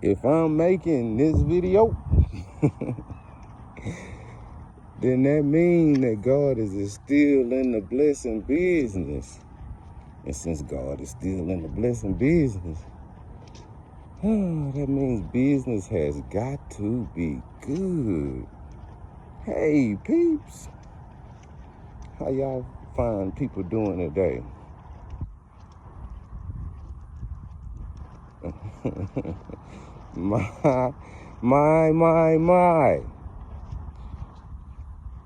If I'm making this video, then that means that God is still in the blessing business. And since God is still in the blessing business, that means business has got to be good. Hey, peeps. How y'all find people doing today? my.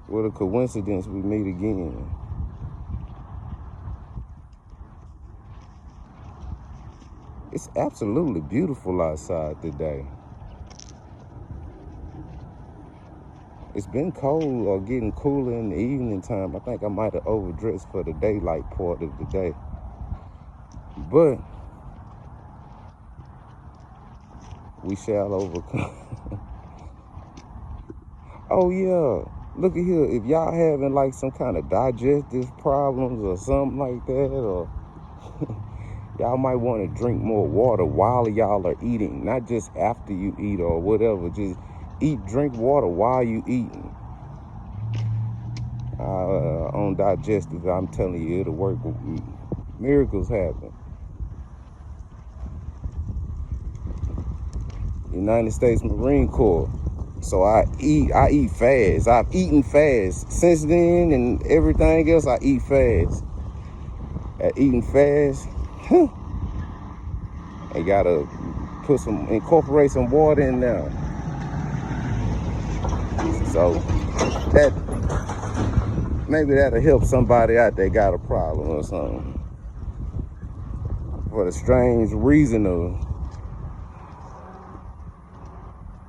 What a coincidence we meet again. It's absolutely beautiful outside today. It's been cold or getting cooler in the evening time. I think I might have overdressed for the daylight part of the day. But we shall overcome. Oh yeah, look at here. If y'all having like some kind of digestive problems or something like that, or y'all might want to drink more water while y'all are eating, not just after you eat or whatever. Just drink water while you eating. On digestive, I'm telling you, it'll work. Miracles happen. United States Marine Corps. So I eat fast. I've eaten fast since then, and everything else I eat fast. At eating fast, I gotta incorporate some water in there. So that maybe that'll help somebody out that got a problem or something. For the strange reason of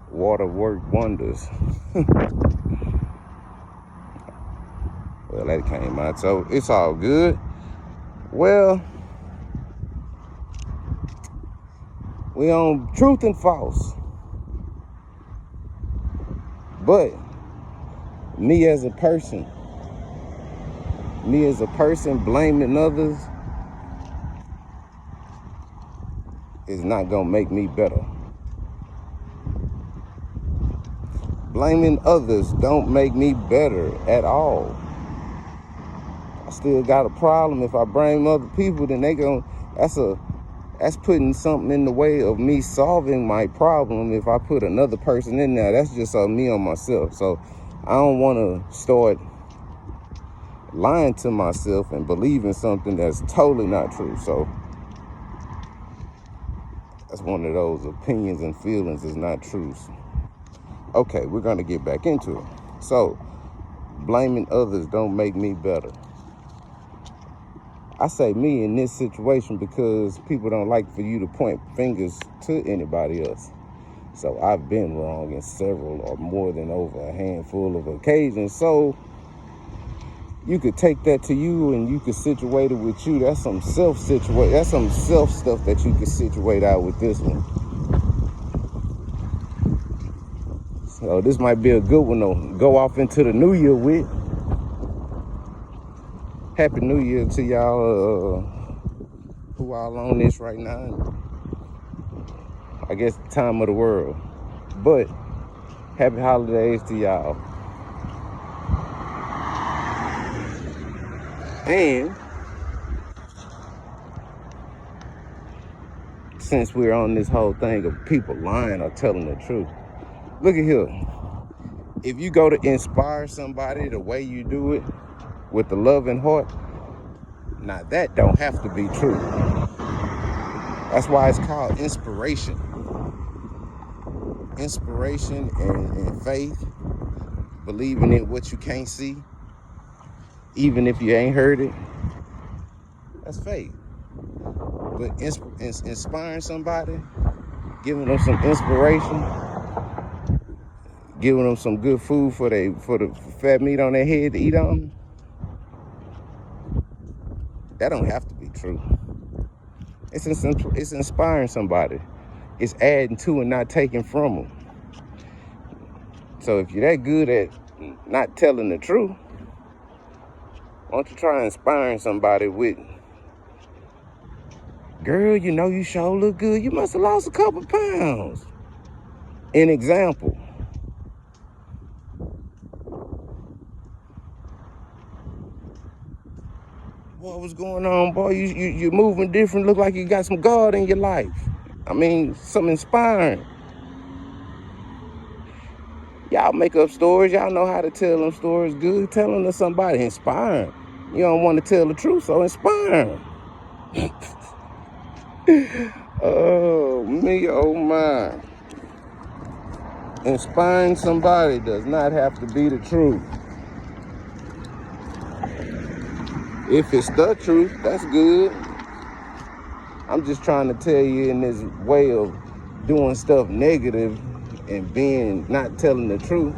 water work wonders. Well, that came out, so it's all good. Well, we on truth and false. But me as a person blaming others is not gonna make me better. Blaming others don't make me better at all. I still got a problem. If I blame other people, then that's putting something in the way of me solving my problem. If I put another person in there, that's just me on myself. So I don't want to start lying to myself and believing something that's totally not true. So that's one of those opinions and feelings is not truth. Okay, we're going to get back into it. So blaming others don't make me better. I say me in this situation because people don't like for you to point fingers to anybody else. So I've been wrong in several or more than over a handful of occasions. So you could take that to you and you could situate it with you. That's some self stuff that you could situate out with this one. So this might be a good one to go off into the new year with. Happy New Year to y'all who all on this right now. I guess the time of the world. But happy holidays to y'all. And since we're on this whole thing of people lying or telling the truth, look at here. If you go to inspire somebody the way you do it with the loving heart, now that don't have to be true. That's why it's called inspiration. Inspiration and faith, believing in what you can't see, even if you ain't heard it, that's faith. But inspiring somebody, giving them some inspiration, giving them some good food for the fat meat on their head to eat on, that don't have to be true. It's inspiring somebody. It's adding to and not taking from them. So if you're that good at not telling the truth, why don't you try inspiring somebody with, girl, you know you sure look good. You must have lost a couple pounds. An example. What was going on, boy? You're moving different. Look like you got some God in your life. I mean, some inspiring. Y'all make up stories. Y'all know how to tell them stories good. Tell them to somebody. Inspiring. You don't want to tell the truth, so inspiring. Oh, me, oh my. Inspiring somebody does not have to be the truth. If it's the truth, that's good. I'm just trying to tell you in this way of doing stuff negative and being not telling the truth.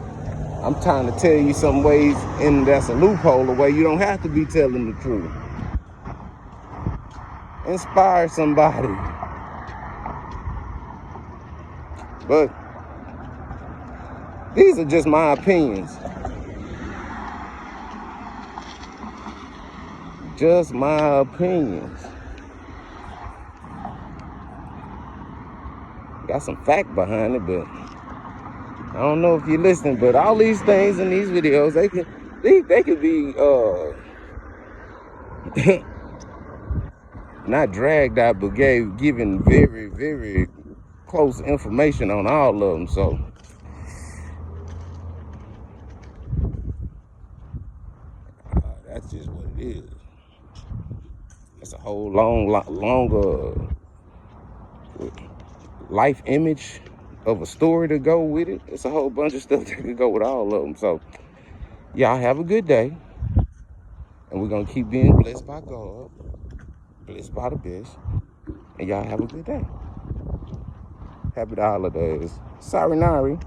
I'm trying to tell you some ways, and that's a loophole, the way you don't have to be telling the truth. Inspire somebody. But these are just my opinions. Just my opinions. Got some fact behind it, but I don't know if you're listening. But all these things in these videos, they could be not dragged out, but given very, very close information on all of them. So that's just what it is. It's a whole longer life image of a story to go with it. It's a whole bunch of stuff that could go with all of them. So y'all have a good day, and we're gonna keep being blessed by God, blessed by the best, and y'all have a good day. Happy holidays. Sorry, Nari.